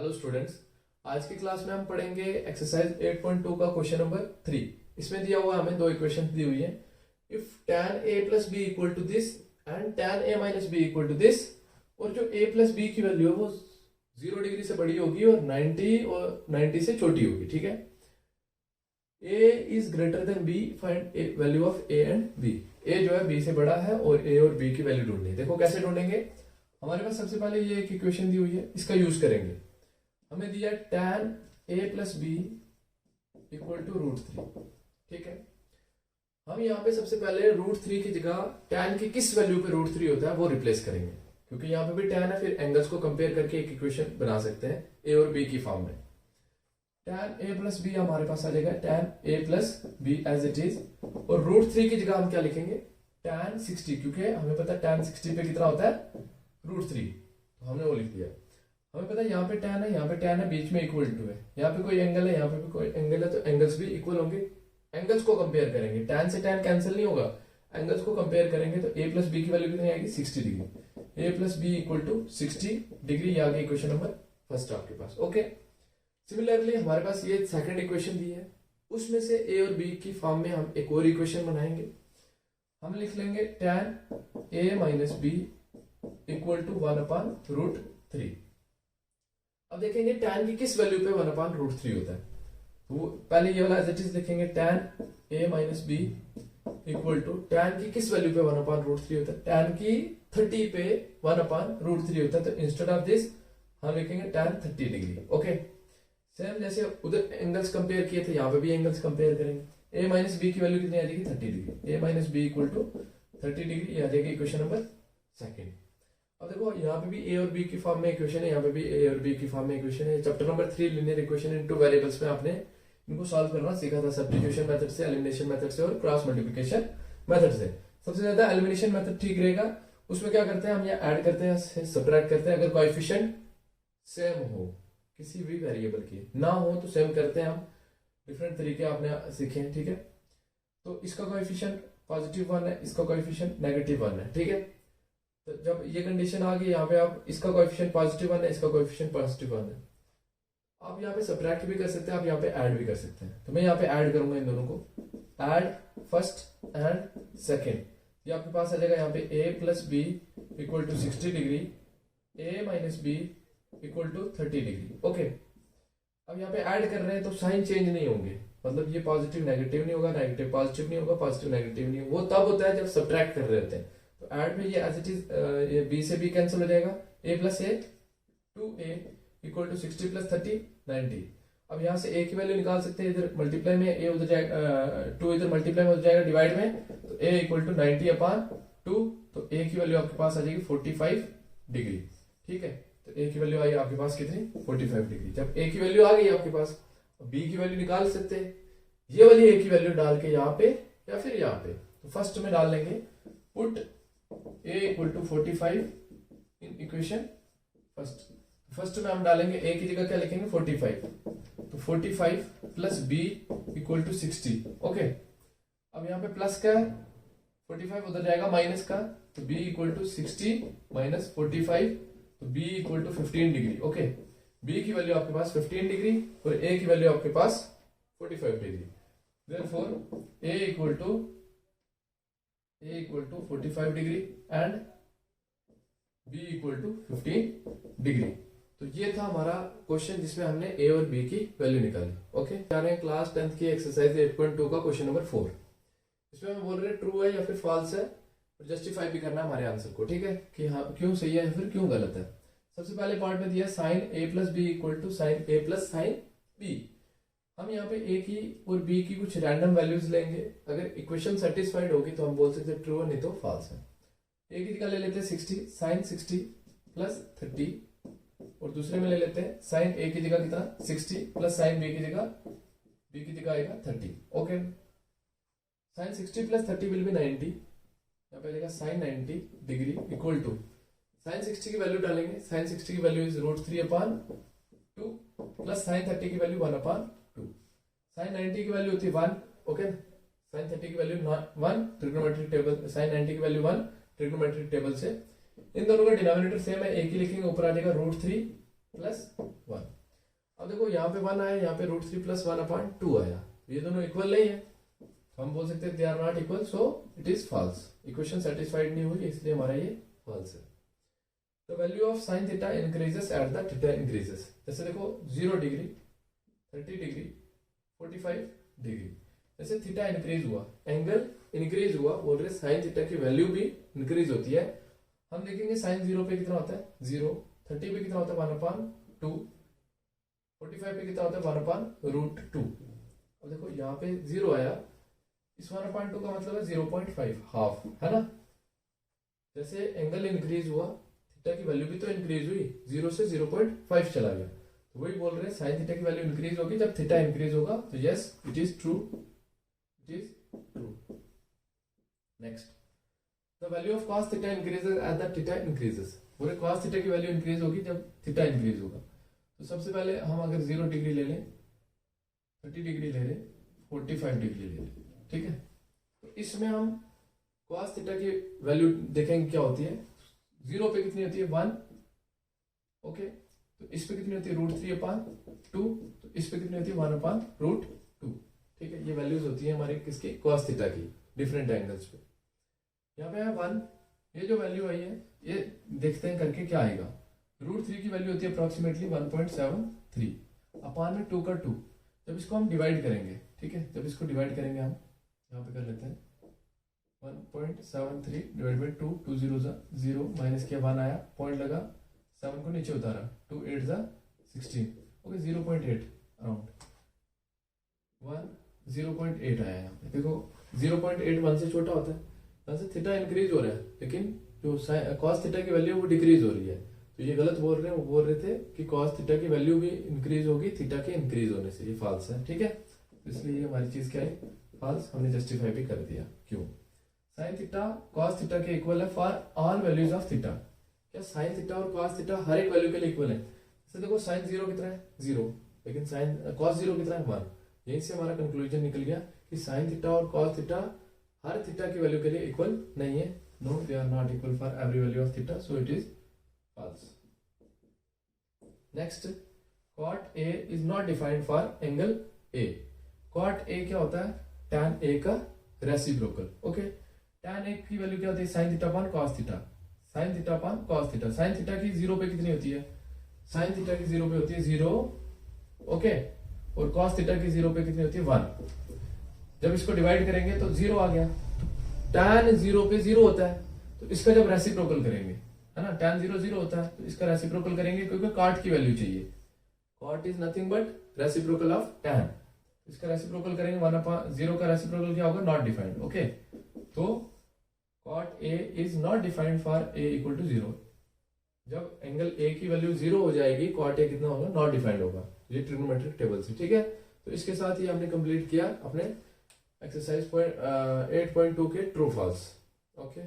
Hello students, आज की class में हम पढ़ेंगे एक्सरसाइज 8.2 का क्वेश्चन नंबर 3। इसमें दिया हुआ हमें दो इक्वेशन दी हुई है। If tan a plus b equal to this and tan a minus B equal to this, और जो a प्लस बी की वैल्यू है वो 0 डिग्री से बड़ी होगी और 90 से छोटी होगी। ठीक है, a is greater than b, find value of a and b। a जो है b से बड़ा है और a और b की वैल्यू ढूंढनी है। देखो कैसे ढूंढेंगे। हमारे पास सबसे पहले ये एक इक्वेशन दी हुई है, इसका यूज करेंगे। हमें दिया tan a plus b equal to √3। ठीक है, हम यहाँ पे सबसे पहले √3 की जगह tan की किस वैल्यू पे √3 होता है वो रिप्लेस करेंगे, क्योंकि यहाँ पे भी tan है। फिर एंगल्स को कंपेयर करके एक इक्वेशन बना सकते हैं a और b की फॉर्म में। tan a प्लस बी हमारे पास आ जाएगा tan a plus b as it is, और √3 की जगह हम क्या लिखेंगे tan 60, क्योंकि हमें पता है tan 60 पे कितना होता है √3, तो हमने वो लिख दिया। हमें पता है यहाँ पे tan है, यहाँ पे tan है, बीच में इक्वल टू है, यहाँ पे कोई एंगल है, यहाँ पे भी कोई एंगल है, तो एंगल्स भी इक्वल होंगे। एंगल्स को कंपेयर करेंगे, tan से tan कैंसिल नहीं होगा, एंगल्स को कंपेयर करेंगे तो a प्लस बी की वैल्यू कितनी आएगी 60 degree. a plus b equal to 60 degree, ये आ गई इक्वेशन नंबर फर्स्ट आपके पास। ओके, सिमिलरली हमारे पास ये सेकंड इक्वेशन दी है, उसमें से a और b की फॉर्म में हम एक और इक्वेशन बनाएंगे। हम लिख लेंगे tan a minus B equal to 1/√3। अब देखेंगे tan की किस वैल्यू पे 1/√3 होता है, तो पहले ये वाला एज इट इज लिखेंगे tan a minus B equal to tan की किस वैल्यू पे 1/√3 होता है, tan की 30 पे 1/√3 होता है, तो इंस्टेड ऑफ दिस हम लिखेंगे tan 30 डिग्री। ओके, सेम जैसे उधर एंगल्स कंपेयर किए थे, यहाँ पे भी एंगल्स कंपेयर करेंगे। a माइनस बी की वैल्यू कितनी आ जाएगी 30 degree. a minus B equal to 30 degree, आ जाएगी इक्वेशन नंबर सेकेंड। अब देखो यहाँ पे भी a और b की फॉर्म में इक्वेशन है, यहाँ पे भी a और b की फॉर्म में इक्वेशन है। Chapter number 3 linear equation in two variables में आपने इनको सॉल्व करना सीखा था, सब्स्टिट्यूशन मेथड से, एलिमिनेशन मेथड से और क्रॉस मल्टीप्लिकेशन मेथड से। सबसे ज्यादा एलिमिनेशन मेथड ठीक रहेगा। उसमें क्या करते हैं हम, यहाँ ऐड करते हैं, सब्ट्रैक्ट करते हैं। अगर कोएफिशिएंट सेम हो किसी भी वेरिएबल की, ना हो तो सेम करते हैं हम। डिफरेंट तरीके आपने सीखे हैं। ठीक है, तो इसका कोएफिशिएंट +1 है, इसका कोएफिशिएंट -1 है। ठीक है, तो जब ये कंडीशन आ गई, यहाँ पे आप इसका कोएफिशिएंट +1 है, इसका कोएफिशिएंट +1 है, आप यहाँ पे सब्ट्रैक्ट भी कर सकते हैं, आप यहाँ पे ऐड भी कर सकते हैं। तो मैं यहाँ पे ऐड करूंगा इन दोनों को, ऐड फर्स्ट एंड सेकेंड। ये आपके पास आ जाएगा यहाँ पे a plus b equal to 60 degree, a minus B equal to 30 degree. Okay, अब यहाँ पे ऐड कर रहे हैं तो साइन चेंज नहीं होंगे, मतलब ये पॉजिटिव नेगेटिव नहीं होगा, नेगेटिव पॉजिटिव नहीं होगा, पॉजिटिव नेगेटिव नहीं होगा। वो तब होता है जब सब्ट्रैक्ट कर रहे होते हैं। तो ऐड में ये एज इट इज, ये b से b कैंसिल हो जाएगा, a plus a 2a equal to 60 plus 30 90। अब यहाँ से a की वैल्यू निकाल सकते हैं, इधर मल्टीप्लाई में a उधर जाएगा, 2 इधर मल्टीप्लाई में हो जाएगा डिवाइड में, तो a इक्वल टू 90/2, तो a की वैल्यू आपके पास आ जाएगी 45 डिग्री। ठीक है, तो a की वैल्यू आई आपके पास कितनी 45 डिग्री। जब a की वैल्यू आ गई आपके पास, b की वैल्यू निकाल सकते हैं, ये वाली a की वैल्यू डाल के यहाँ पे या फिर यहाँ पे। तो फर्स्ट में डाल लेंगे put a equal to 45 in equation first में हम डालेंगे a की जगह क्या लिखेंगे 45, तो 45 plus b equal to 60। Okay, अब यहाँ पे प्लस का है, 45 उधर जाएगा माइनस का, तो b इक्वल टू 60 माइनस 45, तो b equal to 15 degree. Okay, b की वैल्यू आपके पास 15 डिग्री और a की वैल्यू आपके पास 45 degree. Therefore a equal to 45 degree and b equal to 15 degree. तो ये था हमारा क्वेश्चन जिसमें हमने a और b की वैल्यू निकाली। ओके, जा रहे हैं क्लास 10th की एक्सरसाइज 8.2 का क्वेश्चन नंबर 4। इसमें हम बोल रहे हैं ट्रू है या फिर फॉल्स है, और जस्टिफाई भी करना हमारे आंसर को। ठीक है, कि हाँ क्यों सही है या फिर क्यों गलत है। सबसे पहले पार्ट में दिया sine a plus b equal to sine a plus sine b। हम यहाँ पे a की और b की कुछ रैंडम वैल्यूज लेंगे। अगर इक्वेशन सेटिस्फाइड होगी तो हम बोल सकते हैं ट्रू है, नहीं तो फॉल्स है। a की जगह ले लेते हैं 60, साइन 60 प्लस 30, और दूसरे में ले लेते हैं साइन a की जगह कितना 60 प्लस साइन b की जगह आएगा 30। Okay, sine 60 plus 30 will be 90, यहाँ पे आएगा sine 90 degree equal to sine 60 की वैल्यू डालेंगे, साइन 60 की वैल्यू इज √3/2 प्लस साइन 30 की वैल्यू 1/2। साइन 90 की वैल्यू होती है 1। ओके, साइन 30 की वैल्यू 1 ट्रिग्नोमेट्रिक टेबल, साइन 90 की वैल्यू 1 ट्रिग्नोमेट्रिक टेबल से। इन दोनों का डिनोमिनेटर सेम है, एक ही लिखेंगे, ऊपर आ जाएगा √3 + 1। देखो यहाँ पे 1 आया, यहाँ पे √3 + 1/2 आया, ये दोनों इक्वल नहीं है, तो हम बोल सकते हैं they are not equal, so it is false. Equation satisfied नहीं हुई, इसलिए हमारा ये फॉल्स है। The value of sin theta increases at the theta increases. जैसे देखो 0 डिग्री, 30 डिग्री, 45 डिग्री, जैसे थीटा इंक्रीज हुआ, एंगल इंक्रीज हुआ, बोल रहे sin थीटा की वैल्यू भी इंक्रीज होती है। हम देखेंगे sin 0 पे कितना होता है 0, 30 पे कितना होता है 1/2, 45 पे कितना होता है 1/√2। अब देखो यहाँ पे 0 आया, इस 1/2 का मतलब है 0.5, हाफ, है ना। जैसे एंगल इंक्रीज हुआ, थीटा की वैल्यू भी तो इंक्रीज हुई, 0 से 0.5 चला गया, तो वही बोल रहे हैं sin थीटा की वैल्यू इंक्रीज होगी जब थीटा इंक्रीज होगा, तो yes it is true, it is true. Next, the value of cos theta increases as the theta increases. बोले cos थीटा की वैल्यू इंक्रीज होगी जब थीटा इंक्रीज होगा। तो सबसे पहले हम अगर 0 डिग्री ले लें, 30 डिग्री ले लें, 45 डिग्री ले लें, ठीक है, तो इसमें हम cos थीटा की वैल्यू देखेंगे क्या होती है। 0 पे कितनी होती है 1, ओके, तो इस पे कितनी होती है √3/2, तो इस पे कितनी होती है 1/√2, ठीक है। ये वैल्यूज होती है हमारी किसकी, cos थीटा की, डिफरेंट एंगल्स पे। यहाँ पे है 1, ये जो वैल्यू आई है ये देखते हैं करके क्या आएगा। √3 की वैल्यू होती है अप्रोक्सीमेटली 1.73 अपान में 2 का 2। जब इसको हम डिवाइड करेंगे, ठीक है, जब इसको डिवाइड करेंगे हम यहाँ पे कर लेते हैं 1.73 डिवाइड बाई 2, 2 0 0 माइनस किया 1 आया, पॉइंट लगा, 7 को नीचे उतारा, 2 8 16, ओके 0.8 अराउंड 0.8 आया यहाँ पे। देखो 0.8 1 से छोटा होता है, यहाँ से थीटा इंक्रीज हो रहा है, लेकिन जो cos थीटा की वैल्यू वो डिक्रीज हो रही है, तो ये गलत बोल रहे हैं। वो बोल रहे थे कि cos थीटा की वैल्यू भी इंक्रीज होगी थीटा के इंक्रीज होने से, ये फॉल्स है, ठीक है। इसलिए ये हमारी चीज क्या है, फॉल्स, हमने जस्टिफाई भी कर दिया। क्यों, sin थीटा cos थीटा के इक्वल है for all values of theta. क्या sin थीटा और cos थीटा हर एक वैल्यू के लिए इक्वल है। जैसे देखो sin 0 कितना है 0, लेकिन cos 0 कितना है 1। यहीं से हमारा कंक्लूजन निकल गया कि sin थीटा और cos थीटा हर थीटा की वैल्यू के लिए इक्वल नहीं है। No, they are not equal for every value of theta, so it is false. Next, cot A is not defined for angle A। cot A क्या होता है, tan A का रेसिप्रोकल, ओके। tan A की value क्या होती है sin theta upon cos theta, sin theta upon cos theta. sin theta की 0 पे कितनी होती है, sin थीटा की 0 पे होती है 0, ओके, और cos थीटा की 0 पे कितनी होती है 1। जब इसको डिवाइड करेंगे तो 0 आ गया, tan 0 पे 0 होता है, तो इसका जब रेसिप्रोकल करेंगे, है ना, tan 0 0 होता है, तो इसका रेसिप्रोकल करेंगे क्योंकि cot की वैल्यू चाहिए। cot is nothing but reciprocal of tan, इसका रेसिप्रोकल करेंगे 1/0 का रेसिप्रोकल क्या होगा, नॉट डिफाइंड, ओके। तो cot A is not defined for A equal to 0। जब एंगल A की वैल्यू 0 हो जाएगी, cot A कितना होगा, नॉट डिफाइंड होगा। ये ट्रिग्नोमेट्रिक टेबल से, ठीक है। तो इसके साथ ही हमने कंप्लीट किया अपने एक्सरसाइज 8.2 के ट्रू फॉल्स, ओके।